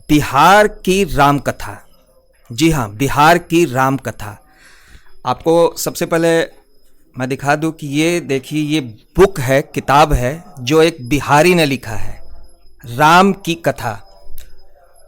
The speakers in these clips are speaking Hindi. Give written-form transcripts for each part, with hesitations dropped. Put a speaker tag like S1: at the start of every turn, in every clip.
S1: बिहार की राम कथा। जी हाँ, बिहार की राम कथा। आपको सबसे पहले मैं दिखा दूं कि ये देखिए, ये बुक है, किताब है जो एक बिहारी ने लिखा है, राम की कथा।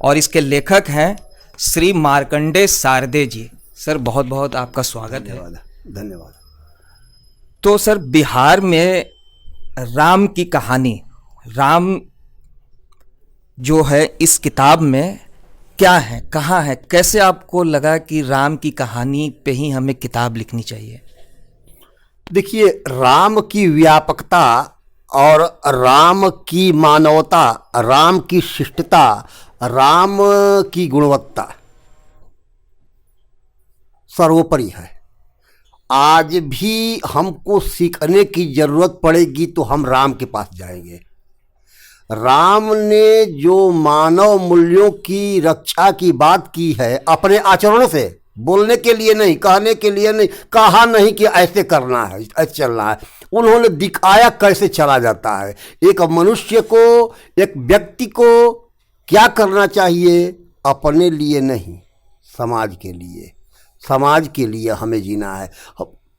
S1: और इसके लेखक हैं श्री मार्कंडेय सारदे जी। सर बहुत बहुत आपका स्वागत है।
S2: धन्यवाद।
S1: तो सर, बिहार में राम की कहानी, राम जो है इस किताब में क्या है, कहाँ है, कैसे आपको लगा कि राम की कहानी पे ही हमें किताब लिखनी चाहिए?
S2: देखिए, राम की व्यापकता और राम की मानवता, राम की शिष्टता, राम की गुणवत्ता सर्वोपरि है। आज भी हमको सीखने की जरूरत पड़ेगी तो हम राम के पास जाएंगे। राम ने जो मानव मूल्यों की रक्षा की बात की है अपने आचरणों से, बोलने के लिए नहीं, कहने के लिए नहीं, कहा नहीं कि ऐसे करना है, ऐसे चलना है, उन्होंने दिखाया कैसे चला जाता है। एक मनुष्य को, एक व्यक्ति को क्या करना चाहिए, अपने लिए नहीं, समाज के लिए, समाज के लिए हमें जीना है।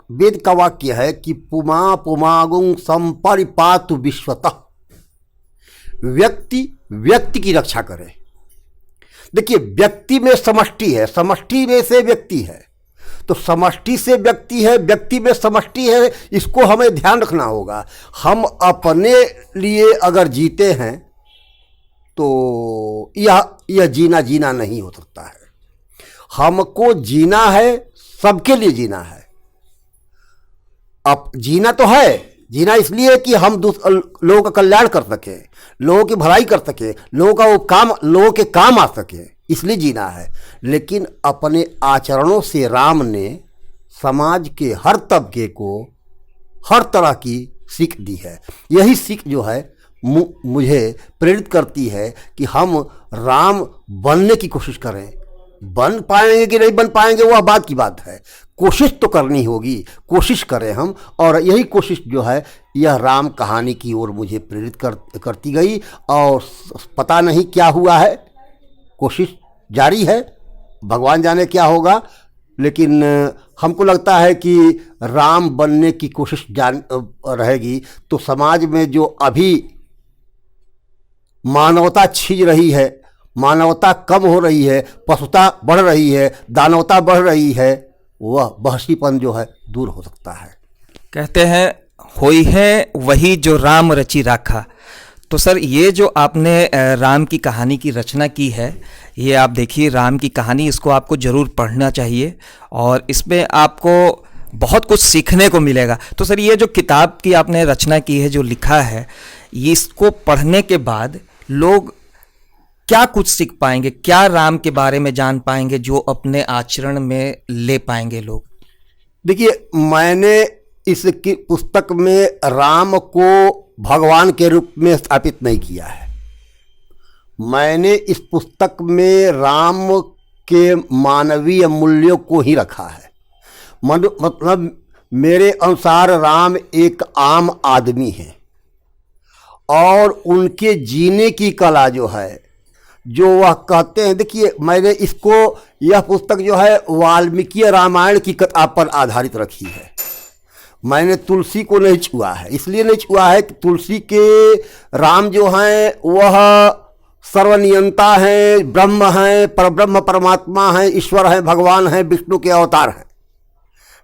S2: वेद का वाक्य है कि पुमा पुमागुं संपरिपातु विश्वतः, व्यक्ति व्यक्ति की रक्षा करे। देखिए, व्यक्ति में समष्टि है, समष्टि में से व्यक्ति है, तो समष्टि से व्यक्ति है, व्यक्ति में समष्टि है, इसको हमें ध्यान रखना होगा। हम अपने लिए अगर जीते हैं तो यह जीना नहीं हो सकता है। हमको जीना है, सबके लिए जीना है। अब जीना तो है, जीना इसलिए कि हम लोगों का कल्याण कर सके, लोगों की भलाई कर सके, लोगों के काम आ सके, इसलिए जीना है। लेकिन अपने आचरणों से राम ने समाज के हर तबके को हर तरह की सीख दी है। यही सीख जो है मुझे प्रेरित करती है कि हम राम बनने की कोशिश करें। बन पाएंगे कि नहीं बन पाएंगे वह बात की बात है, कोशिश तो करनी होगी, कोशिश करें हम। और यही कोशिश जो है यह राम कहानी की ओर मुझे प्रेरित करती गई। और पता नहीं क्या हुआ है, कोशिश जारी है, भगवान जाने क्या होगा। लेकिन हमको लगता है कि राम बनने की कोशिश रहेगी तो समाज में जो अभी मानवता छिज रही है, मानवता कम हो रही है, पशुता बढ़ रही है, दानवता बढ़ रही है, वह बहसीपन जो है दूर हो सकता है।
S1: कहते हैं होई है वही जो राम रची राखा। तो सर, ये जो आपने राम की कहानी की रचना की है, ये आप देखिए राम की कहानी, इसको आपको ज़रूर पढ़ना चाहिए और इसमें आपको बहुत कुछ सीखने को मिलेगा। तो सर, ये जो किताब की आपने रचना की है, जो लिखा है, ये इसको पढ़ने के बाद लोग क्या कुछ सीख पाएंगे, क्या राम के बारे में जान पाएंगे जो अपने आचरण में ले पाएंगे लोग?
S2: देखिए, मैंने इस पुस्तक में राम को भगवान के रूप में स्थापित नहीं किया है। मैंने इस पुस्तक में राम के मानवीय मूल्यों को ही रखा है। मतलब मेरे अनुसार राम एक आम आदमी है और उनके जीने की कला जो है, जो वह कहते हैं। देखिए, मैंने इसको, यह पुस्तक जो है वाल्मीकि रामायण की कथा पर आधारित रखी है। मैंने तुलसी को नहीं छुआ है, इसलिए नहीं छुआ है कि तुलसी के राम जो हैं वह सर्वनियंता हैं, ब्रह्म हैं, परब्रह्म परमात्मा हैं, ईश्वर हैं, भगवान हैं, विष्णु के अवतार हैं।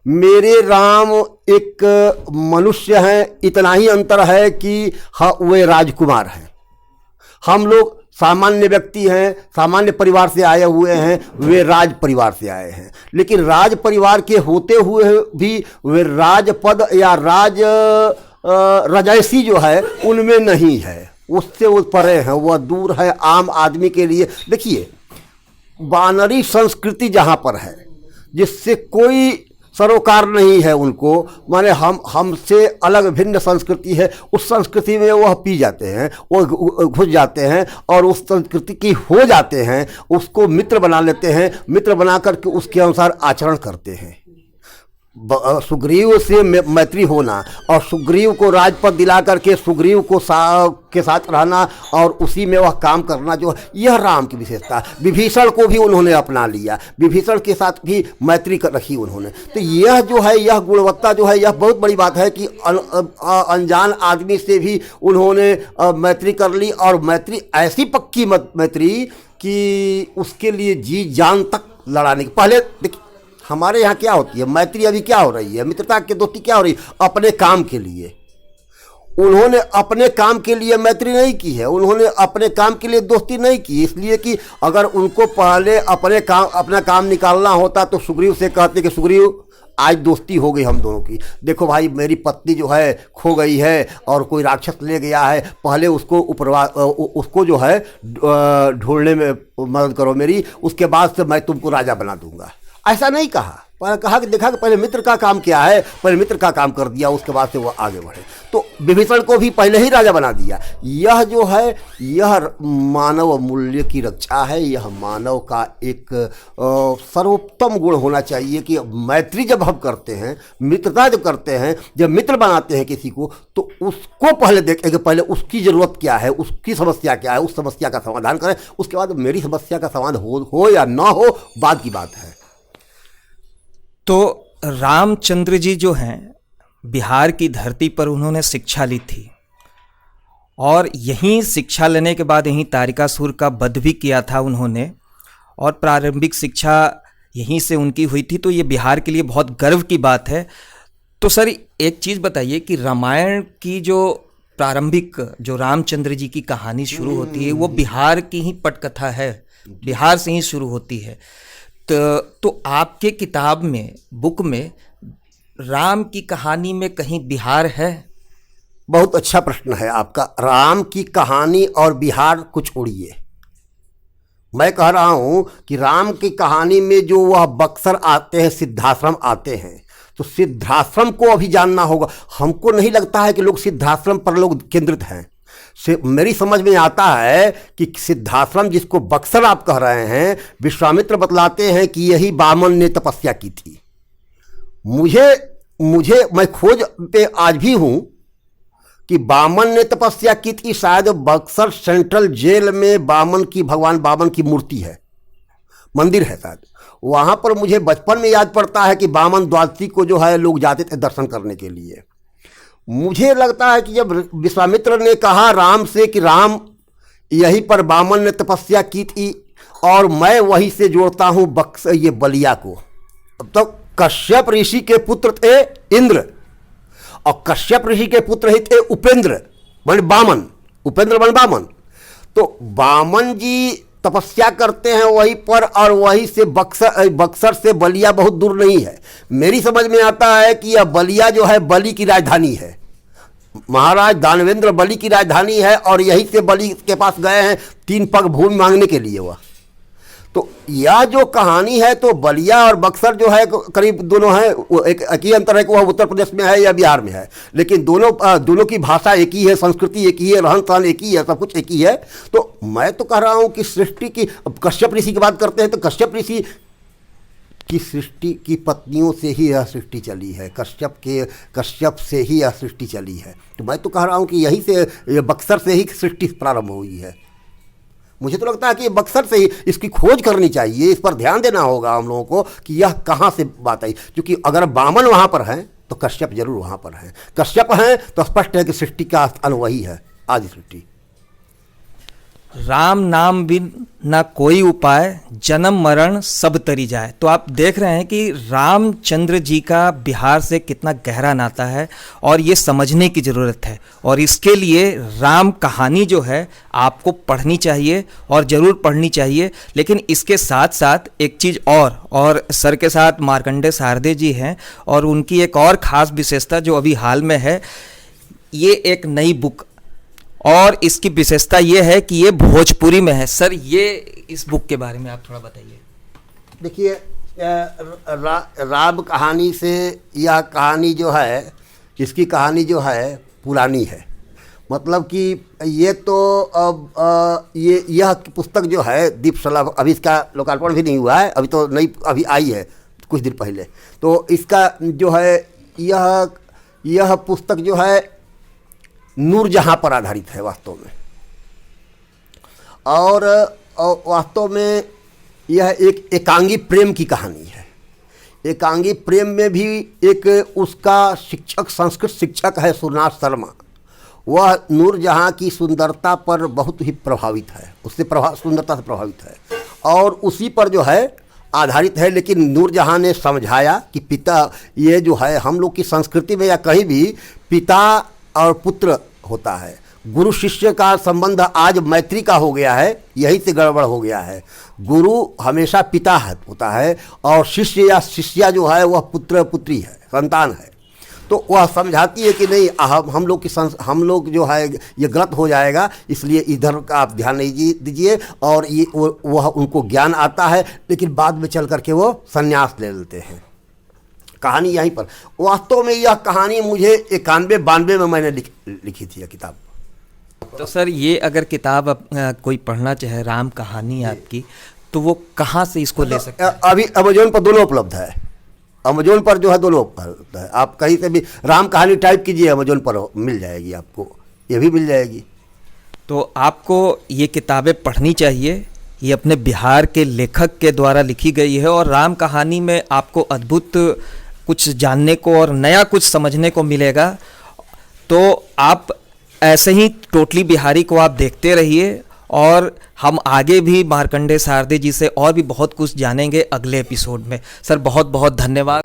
S2: मेरे राम एक मनुष्य हैं, इतना ही अंतर है कि हाँ, वे राजकुमार हैं। हम लोग सामान्य व्यक्ति हैं, सामान्य परिवार से आए हुए हैं, वे राज परिवार से आए हैं। लेकिन राज परिवार के होते हुए भी वे राजपद या राजर्षि जो है उनमें नहीं है, उससे वो परे हैं, वह दूर है आम आदमी के लिए। देखिए, वानरी संस्कृति जहाँ पर है, जिससे कोई सरोकार नहीं है उनको, माने हमसे अलग भिन्न संस्कृति है, उस संस्कृति में वह पी जाते हैं, वो घुस जाते हैं और उस संस्कृति की हो जाते हैं, उसको मित्र बना लेते हैं, मित्र बना करके उसके अनुसार आचरण करते हैं। सुग्रीव से मैत्री होना और सुग्रीव को राजपद दिला करके सुग्रीव को के साथ रहना और उसी में वह काम करना, जो यह राम की विशेषता है। विभीषण को भी उन्होंने अपना लिया, विभीषण के साथ भी मैत्री कर रखी उन्होंने। तो यह जो है, यह गुणवत्ता जो है, यह बहुत बड़ी बात है कि अनजान आदमी से भी उन्होंने मैत्री कर ली, और मैत्री ऐसी पक्की मैत्री कि उसके लिए जी जान तक लड़ाने की। पहले देखिए हमारे यहाँ क्या होती है मैत्री, अभी क्या हो रही है, मित्रता की दोस्ती क्या हो रही है, अपने काम के लिए। उन्होंने अपने काम के लिए मैत्री नहीं की है, उन्होंने अपने काम के लिए दोस्ती नहीं की, इसलिए कि अगर उनको पहले अपना काम निकालना होता तो सुग्रीव से कहते कि सुग्रीव आज दोस्ती हो गई हम दोनों की, देखो भाई मेरी पत्नी जो है खो गई है और कोई राक्षस ले गया है, पहले उसको जो है ढूंढने में मदद करो मेरी, उसके बाद से मैं तुमको राजा बना दूंगा। ऐसा नहीं कहा, पर कहा कि देखा कि पहले मित्र का काम क्या है, पहले मित्र का काम कर दिया, उसके बाद से वो आगे बढ़े। तो विभीषण को भी पहले ही राजा बना दिया। यह जो है, यह मानव मूल्य की रक्षा है, यह मानव का एक सर्वोत्तम गुण होना चाहिए कि मैत्री जब हम करते हैं, मित्रता जब करते हैं, जब मित्र बनाते हैं किसी को, तो उसको पहले देखें कि पहले उसकी ज़रूरत क्या है, उसकी समस्या क्या है, उस समस्या का समाधान करें, उसके बाद मेरी समस्या का समाधान हो या ना हो बाद की बात है।
S1: तो रामचंद्र जी जो हैं बिहार की धरती पर उन्होंने शिक्षा ली थी, और यहीं शिक्षा लेने के बाद यहीं तारिकासुर का वध भी किया था उन्होंने, और प्रारंभिक शिक्षा यहीं से उनकी हुई थी। तो ये बिहार के लिए बहुत गर्व की बात है। तो सर एक चीज़ बताइए कि रामायण की जो प्रारंभिक जो रामचंद्र जी की कहानी शुरू होती है वो बिहार की ही पटकथा है, बिहार से ही शुरू होती है। तो आपके किताब में, बुक में, राम की कहानी में कहीं बिहार है?
S2: बहुत अच्छा प्रश्न है आपका। राम की कहानी और बिहार कुछ उड़िए। मैं कह रहा हूं कि राम की कहानी में जो वह बक्सर आते हैं, सिद्धाश्रम आते हैं, तो सिद्धाश्रम को अभी जानना होगा। हमको नहीं लगता है कि लोग सिद्धाश्रम पर लोग केंद्रित हैं। मेरी समझ में आता है कि सिद्धाश्रम जिसको बक्सर आप कह रहे हैं, विश्वामित्र बतलाते हैं कि यही वामन ने तपस्या की थी। मैं खोज पे आज भी हूं कि वामन ने तपस्या की थी। शायद बक्सर सेंट्रल जेल में भगवान वामन की मूर्ति है, मंदिर है शायद। वहां पर मुझे बचपन में याद पड़ता है कि वामन द्वादशी को जो है लोग जाते थे दर्शन करने के लिए। मुझे लगता है कि जब विश्वामित्र ने कहा राम से कि राम यहीं पर वामन ने तपस्या की थी, और मैं वहीं से जोड़ता हूं ये बलिया को। अब तो कश्यप ऋषि के पुत्र थे इंद्र, और कश्यप ऋषि के पुत्र ही थे उपेंद्र बन वामन, उपेंद्र बन वामन। तो वामन जी तपस्या करते हैं वहीं पर, और वहीं से बक्सर से बलिया बहुत दूर नहीं है। मेरी समझ में आता है कि यह बलिया जो है बलि की राजधानी है, महाराज दानवेंद्र बलि की राजधानी है, और यहीं से बलि के पास गए हैं 3 पग भूमि मांगने के लिए वह। तो यह जो कहानी है, तो बलिया और बक्सर जो है करीब दोनों हैं, एक ही अंतर है कि वह उत्तर प्रदेश में है या बिहार में है, लेकिन दोनों की भाषा एक ही है, संस्कृति एक ही है, रहन सहन एक ही है, सब कुछ एक ही है। तो मैं तो कह रहा हूं कि सृष्टि की, कश्यप ऋषि की बात करते हैं तो कश्यप ऋषि की सृष्टि की पत्नियों से ही यह सृष्टि चली है, कश्यप से ही यह सृष्टि चली है। तो मैं तो कह रहा हूं कि यहीं से, बक्सर से ही सृष्टि प्रारंभ हुई है। मुझे तो लगता है कि बक्सर से ही इसकी खोज करनी चाहिए, इस पर ध्यान देना होगा हम लोगों को कि यह कहाँ से बात आई। क्योंकि अगर वामन वहाँ पर हैं तो कश्यप जरूर वहाँ पर हैं, कश्यप हैं तो स्पष्ट है कि सृष्टि का स्थल वही है, आदि सृष्टि।
S1: राम नाम बिन ना कोई उपाय, जन्म मरण सब तरी जाए। तो आप देख रहे हैं कि रामचंद्र जी का बिहार से कितना गहरा नाता है, और ये समझने की ज़रूरत है। और इसके लिए राम कहानी जो है आपको पढ़नी चाहिए, और ज़रूर पढ़नी चाहिए। लेकिन इसके साथ साथ एक चीज़ और सर के साथ मार्कंडेय सारदे जी हैं, और उनकी एक और ख़ास विशेषता जो अभी हाल में है, ये एक नई बुक, और इसकी विशेषता ये है कि ये भोजपुरी में है। सर ये इस बुक के बारे में आप थोड़ा बताइए।
S2: देखिए, राम कहानी से यह कहानी जो है, इसकी कहानी जो है पुरानी है। मतलब कि ये तो अब यह पुस्तक जो है दीपशलभ, अभी इसका लोकार्पण भी नहीं हुआ है, अभी तो नई अभी आई है, कुछ दिन पहले। तो इसका जो है यह पुस्तक जो है नूरजहाँ पर आधारित है वास्तव में, और वास्तव में यह एक एकांगी प्रेम की कहानी है। एकांगी प्रेम में भी एक उसका शिक्षक, संस्कृत शिक्षक है सूर्यनाथ शर्मा, वह नूरजहाँ की सुंदरता पर बहुत ही प्रभावित है, उससे सुंदरता से प्रभावित है और उसी पर जो है आधारित है। लेकिन नूरजहाँ ने समझाया कि पिता, ये जो है हम लोग की संस्कृति में या कहीं भी पिता और पुत्र होता है, गुरु शिष्य का संबंध आज मैत्री का हो गया है, यही से गड़बड़ हो गया है। गुरु हमेशा पिता होता है और शिष्य या शिष्या जो है वह पुत्र पुत्री है, संतान है। तो वह समझाती है कि नहीं, हम लोग जो है ये गलत हो जाएगा, इसलिए इधर का आप ध्यान नहीं दीजिए। और ये वह उनको ज्ञान आता है, लेकिन बाद में चल करके वो संन्यास ले लेते हैं। कहानी यहीं पर, वास्तव में यह कहानी मुझे 91-92 में मैंने लिखी थी यह किताब।
S1: तो सर ये अगर किताब कोई पढ़ना चाहे राम कहानी आपकी, तो वो कहाँ से इसको ले सकते हैं?
S2: अभी अमेजोन पर दोनों उपलब्ध है, अमेजोन पर जो है दोनों उपलब्ध है। आप कहीं से भी राम कहानी टाइप कीजिए, अमेजोन पर मिल जाएगी आपको, ये भी मिल जाएगी।
S1: तो आपको ये किताबें पढ़नी चाहिए, ये अपने बिहार के लेखक के द्वारा लिखी गई है और राम कहानी में आपको अद्भुत कुछ जानने को और नया कुछ समझने को मिलेगा। तो आप ऐसे ही टोटली बिहारी को आप देखते रहिए और हम आगे भी मार्कंडेय सारदे जी से और भी बहुत कुछ जानेंगे अगले एपिसोड में। सर बहुत बहुत धन्यवाद।